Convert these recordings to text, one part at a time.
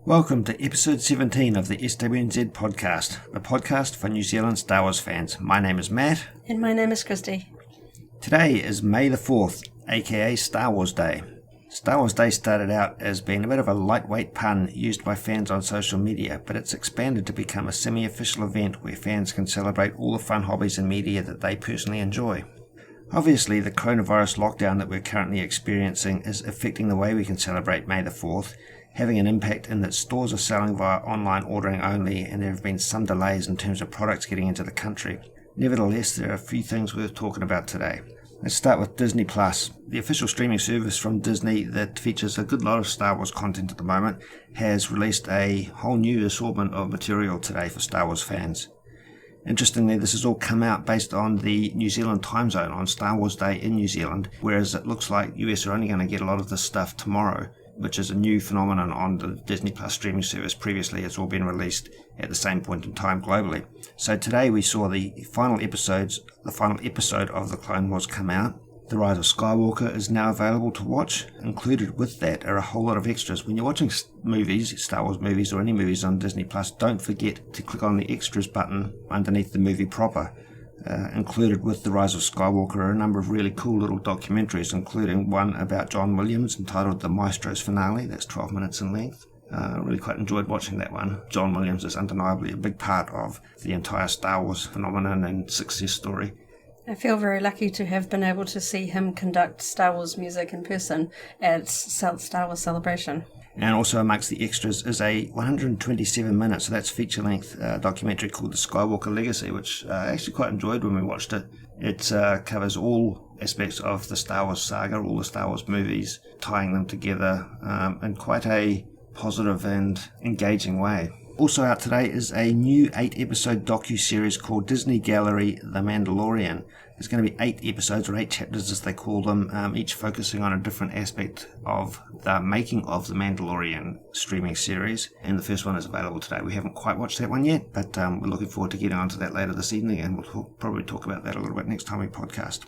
Welcome to episode 17 of the SWNZ Podcast, a podcast for New Zealand Star Wars fans. My name is Matt. And my name is Christy. Today is May the 4th, aka Star Wars Day. Star Wars Day started out as being a bit of a lightweight pun used by fans on social media, but it's expanded to become a semi-official event where fans can celebrate all the fun hobbies and media that they personally enjoy. Obviously, the coronavirus lockdown that we're currently experiencing is affecting the way we can celebrate May the 4th, having an impact in that stores are selling via online ordering only, and there have been some delays in terms of products getting into the country. Nevertheless, there are a few things worth talking about today. Let's start with Disney+, the official streaming service from Disney that features a good lot of Star Wars content at the moment, has released a whole new assortment of material today for Star Wars fans. Interestingly, this has all come out based on the New Zealand time zone on Star Wars Day in New Zealand, whereas it looks like US are only going to get a lot of this stuff tomorrow, which is a new phenomenon on the Disney Plus streaming service. Previously, it's all been released at the same point in time globally. So today we saw the final episode of The Clone Wars come out. The Rise of Skywalker is now available to watch. Included with that are a whole lot of extras. When you're watching movies, Star Wars movies or any movies on Disney Plus, don't forget to click on the extras button underneath the movie proper. Included with The Rise of Skywalker are a number of really cool little documentaries, including one about John Williams entitled The Maestro's Finale. That's 12 minutes in length. Really quite enjoyed watching that one. John Williams is undeniably a big part of the entire Star Wars phenomenon and success story. I feel very lucky to have been able to see him conduct Star Wars music in person at Star Wars Celebration. And also amongst the extras is a 127 minutes, so that's feature-length documentary called The Skywalker Legacy, which I actually quite enjoyed when we watched it. It covers all aspects of the Star Wars saga, all the Star Wars movies, tying them together in quite a positive and engaging way. Also out today is a new 8-episode docu-series called Disney Gallery The Mandalorian. There's going to be 8 episodes, or 8 chapters as they call them, each focusing on a different aspect of the making of the Mandalorian streaming series. And the first one is available today. We haven't quite watched that one yet, but we're looking forward to getting onto that later this evening, and we'll probably talk about that a little bit next time we podcast.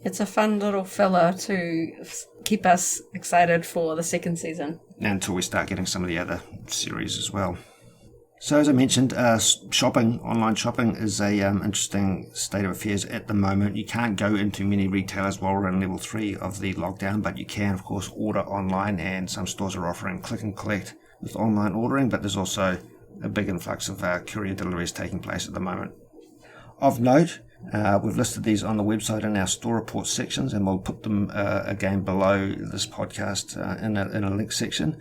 It's a fun little filler to keep us excited for the second season. Until we start getting some of the other series as well. So as I mentioned, online shopping is a interesting state of affairs at the moment. You can't go into many retailers while we're in level 3 of the lockdown, but you can, of course, order online, and some stores are offering click and collect with online ordering, but there's also a big influx of courier deliveries taking place at the moment. Of note, we've listed these on the website in our store report sections, and we'll put them again below this podcast in a link section.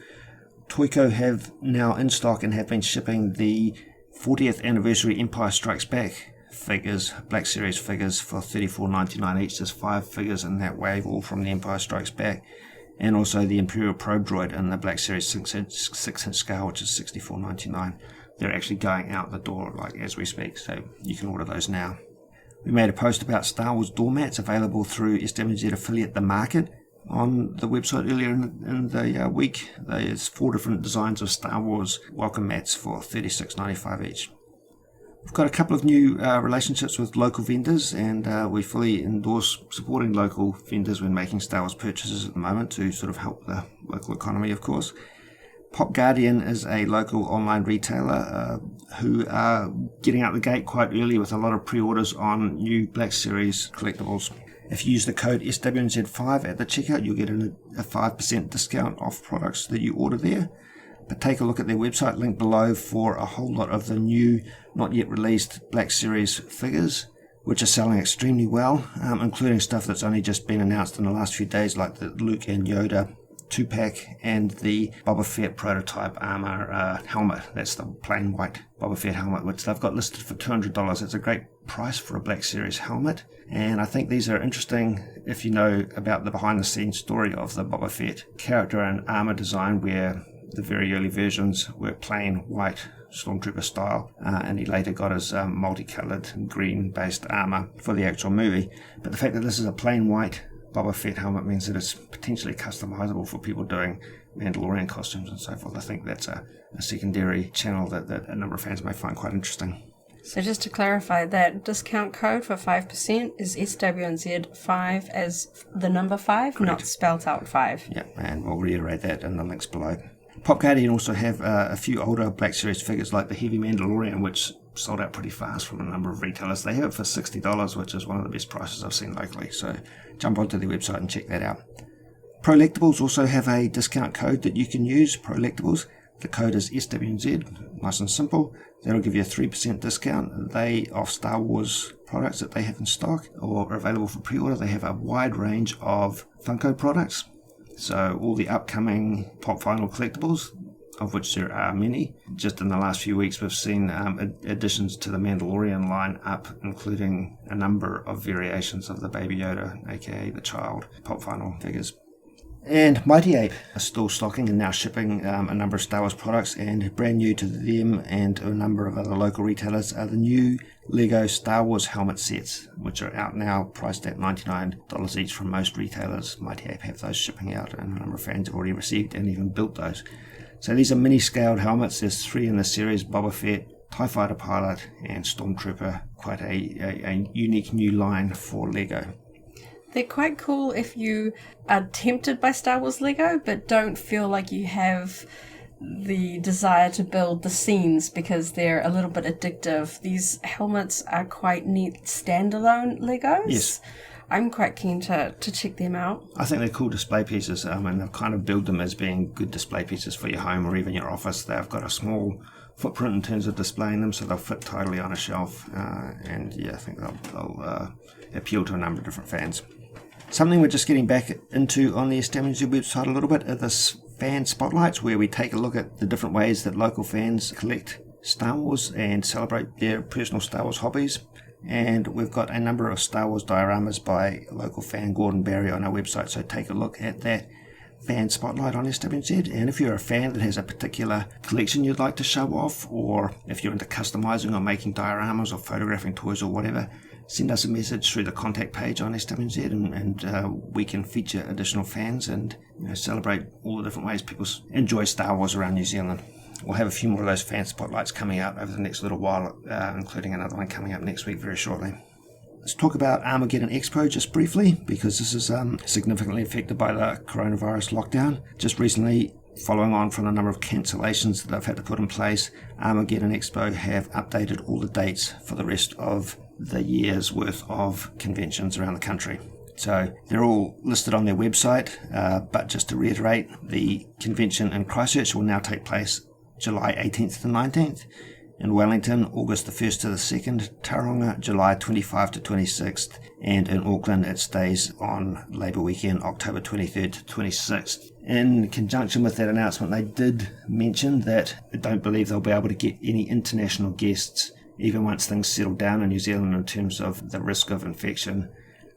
Toyco have now in stock and have been shipping the 40th anniversary Empire Strikes Back figures, Black Series figures, for $34.99 each. There's 5 figures in that wave, all from the Empire Strikes Back, and also the Imperial Probe Droid in the Black Series 6-inch scale, which is $64.99. They're actually going out the door as we speak, so you can order those now. We made a post about Star Wars doormats available through SWNZ affiliate The Market on the website earlier in the week. There's 4 different designs of Star Wars welcome mats for $36.95 each. We've got a couple of new relationships with local vendors, and we fully endorse supporting local vendors when making Star Wars purchases at the moment to sort of help the local economy, of course. Pop Guardian is a local online retailer who are getting out the gate quite early with a lot of pre-orders on new Black Series collectibles. If you use the code SWNZ5 at the checkout, you'll get a 5% discount off products that you order there. But take a look at their website, link below, for a whole lot of the new, not yet released Black Series figures, which are selling extremely well, including stuff that's only just been announced in the last few days, like the Luke and Yoda 2-pack and the Boba Fett prototype armor helmet. That's the plain white Boba Fett helmet, which they've got listed for $200. It's a great price for a Black Series helmet, and I think these are interesting if you know about the behind-the-scenes story of the Boba Fett character and armor design, where the very early versions were plain white Stormtrooper style, and he later got his multicolored green-based armor for the actual movie. But the fact that this is a plain white Boba Fett helmet means that it's potentially customizable for people doing Mandalorian costumes and so forth. I think that's a secondary channel that a number of fans may find quite interesting. So just to clarify, that discount code for 5% is SWNZ5 as the number 5, Correct. not spelt out 5. Yeah, and we'll reiterate that in the links below. Pop Guardian also have a few older Black Series figures like the Heavy Mandalorian, which sold out pretty fast from a number of retailers. They have it for $60, which is one of the best prices I've seen locally, so jump onto their website and check that out. Prolectables also have a discount code that you can use, Prolectables. The code is SWNZ, nice and simple. That'll give you a 3% discount. They off Star Wars products that they have in stock or are available for pre-order. They have a wide range of Funko products. So all the upcoming Pop Vinyl collectibles, of which there are many. Just in the last few weeks we've seen additions to the Mandalorian line up, including a number of variations of the Baby Yoda, aka the child, Pop Vinyl figures. And Mighty Ape are still stocking and now shipping a number of Star Wars products, and brand new to them and a number of other local retailers are the new Lego Star Wars helmet sets, which are out now, priced at $99 each from most retailers. Mighty Ape have those shipping out, and a number of fans have already received and even built those. So these are mini-scaled helmets. There's 3 in the series: Boba Fett, TIE Fighter Pilot, and Stormtrooper. Quite a unique new line for Lego. They're quite cool if you are tempted by Star Wars Lego, but don't feel like you have the desire to build the scenes because they're a little bit addictive. These helmets are quite neat standalone Legos. Yes. I'm quite keen to check them out. I think they're cool display pieces, and they've kind of build them as being good display pieces for your home or even your office. They've got a small footprint in terms of displaying them, so they'll fit tidily on a shelf, and yeah, I think they'll appeal to a number of different fans. Something we're just getting back into on the SWNZ website a little bit are this fan spotlights, where we take a look at the different ways that local fans collect Star Wars and celebrate their personal Star Wars hobbies. And we've got a number of Star Wars dioramas by local fan Gordon Barry on our website, so take a look at that fan spotlight on SWNZ. And if you're a fan that has a particular collection you'd like to show off, or if you're into customizing or making dioramas or photographing toys or whatever, send us a message through the contact page on SWNZ, and we can feature additional fans and celebrate all the different ways people enjoy Star Wars around New Zealand. We'll have a few more of those fan spotlights coming out over the next little while, including another one coming up next week very shortly. Let's talk about Armageddon Expo just briefly, because this is significantly affected by the coronavirus lockdown. Just recently, following on from a number of cancellations that they've had to put in place, Armageddon Expo have updated all the dates for the rest of the year's worth of conventions around the country. So they're all listed on their website, but just to reiterate, the convention in Christchurch will now take place July 18th to 19th. In Wellington, August the 1st to the 2nd, Tauranga, July 25 to 26th, and in Auckland it stays on Labour Weekend, October 23rd to 26th. In conjunction with that announcement, they did mention that they don't believe they'll be able to get any international guests, even once things settle down in New Zealand in terms of the risk of infection.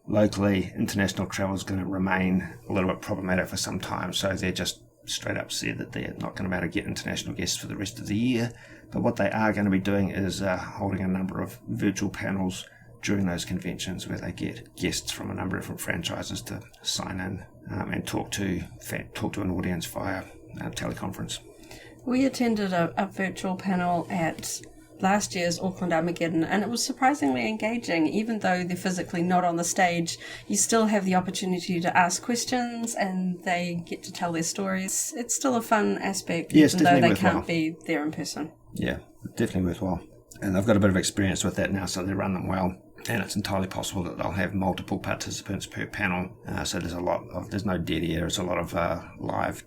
Locally, international travel is going to remain a little bit problematic for some time, so they're just straight up said that they're not going to be able to get international guests for the rest of the year. But what they are going to be doing is holding a number of virtual panels during those conventions where they get guests from a number of different franchises to sign in and talk to an audience via teleconference. We attended a virtual panel at last year's Auckland Armageddon, and it was surprisingly engaging. Even though they're physically not on the stage, you still have the opportunity to ask questions and they get to tell their stories. It's still a fun aspect, even though they can't be there in person. Yeah, definitely worthwhile. And they've got a bit of experience with that now, so they run them well. And it's entirely possible that they'll have multiple participants per panel. So there's no dead air. It's a lot of live,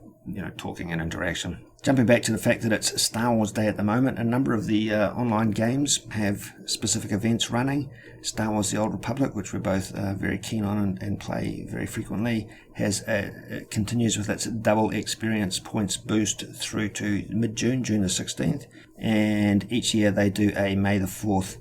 talking and interaction. Jumping back to the fact that it's Star Wars Day at the moment, a number of the online games have specific events running. Star Wars The Old Republic, which we're both very keen on and play very frequently, it continues with its double experience points boost through to mid-June, June the 16th. And each year they do a May the 4th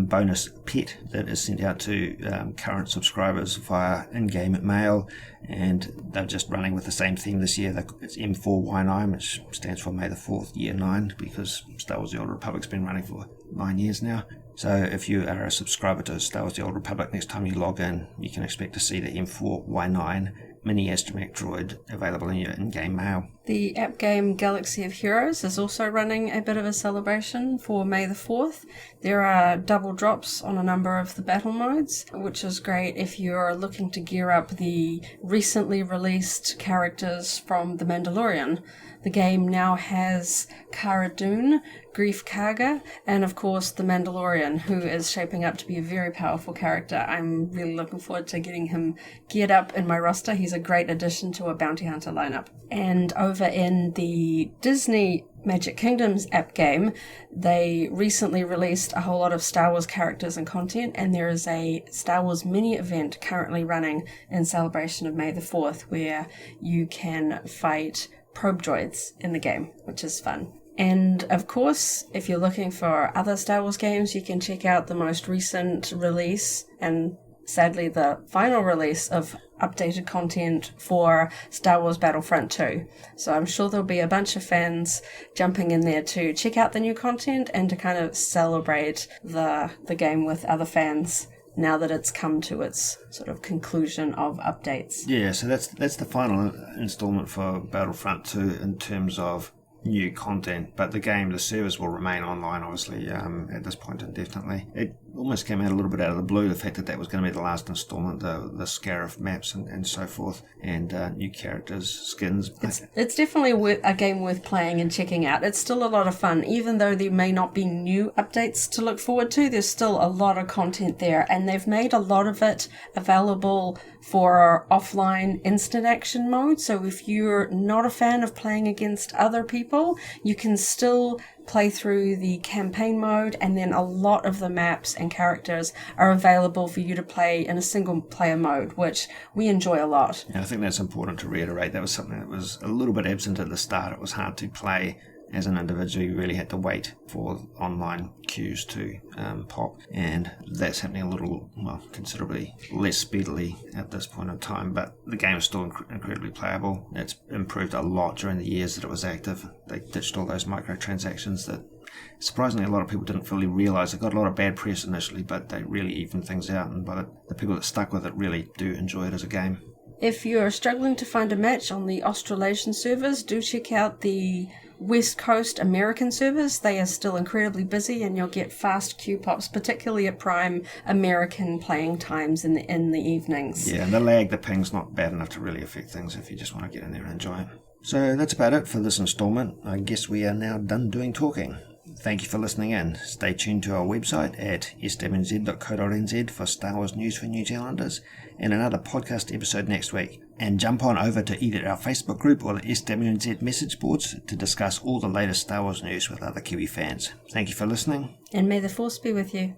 bonus pet that is sent out to current subscribers via in-game mail, and they're just running with the same theme this year. It's M4Y9, which stands for May the 4th, Year 9, because Star Wars The Old Republic's been running for 9 years now. So if you are a subscriber to Star Wars The Old Republic, next time you log in, you can expect to see the M4Y9 mini astromech droid available in your in-game mail. The app game Galaxy of Heroes is also running a bit of a celebration for May the 4th. There are double drops on a number of the battle modes, which is great if you're looking to gear up the recently released characters from The Mandalorian. The game now has Cara Dune, Greef Karga, and of course The Mandalorian, who is shaping up to be a very powerful character. I'm really looking forward to getting him geared up in my roster. He's a great addition to a bounty hunter lineup. And over in the Disney Magic Kingdoms app game, they recently released a whole lot of Star Wars characters and content, and there is a Star Wars mini event currently running in celebration of May the 4th, where you can fight probe droids in the game, which is fun. And of course, if you're looking for other Star Wars games, you can check out the most recent release, and sadly the final release, of updated content for Star Wars Battlefront 2. So I'm sure there'll be a bunch of fans jumping in there to check out the new content and to kind of celebrate the game with other fans now that it's come to its sort of conclusion of updates. Yeah, so that's the final installment for Battlefront 2 in terms of new content, but the servers will remain online, obviously, at this point indefinitely. It almost came out a little bit out of the blue, the fact that that was going to be the last installment, the Scarif maps and so forth, and new characters, skins. It's definitely a game worth playing and checking out. It's still a lot of fun. Even though there may not be new updates to look forward to, there's still a lot of content there, and they've made a lot of it available for offline instant action mode. So if you're not a fan of playing against other people, you can still play through the campaign mode, and then a lot of the maps and characters are available for you to play in a single player mode, which we enjoy a lot. And I think that's important to reiterate. That was something that was a little bit absent at the start. It was hard to play as an individual. You really had to wait for online queues to pop, and that's happening considerably less speedily at this point in time, but the game is still incredibly playable. It's improved a lot during the years that it was active. They ditched all those microtransactions that surprisingly a lot of people didn't fully realise. It got a lot of bad press initially, but they really evened things out, and by the people that stuck with it really do enjoy it as a game. If you're struggling to find a match on the Australasian servers, do check out the West Coast American servers. They are still incredibly busy, and you'll get fast queue pops, particularly at prime American playing times in the evenings. Yeah, and the ping's not bad enough to really affect things if you just want to get in there and enjoy it. So that's about it for this installment. I guess we are now done doing talking. Thank you for listening in. Stay tuned to our website at SWNZ.co.nz for Star Wars news for New Zealanders and another podcast episode next week. And jump on over to either our Facebook group or the SWNZ message boards to discuss all the latest Star Wars news with other Kiwi fans. Thank you for listening. And may the Force be with you.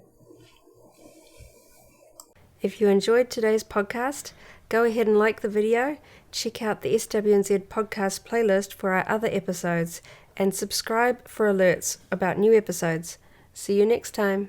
If you enjoyed today's podcast, go ahead and like the video, check out the SWNZ Podcast playlist for our other episodes, and subscribe for alerts about new episodes. See you next time.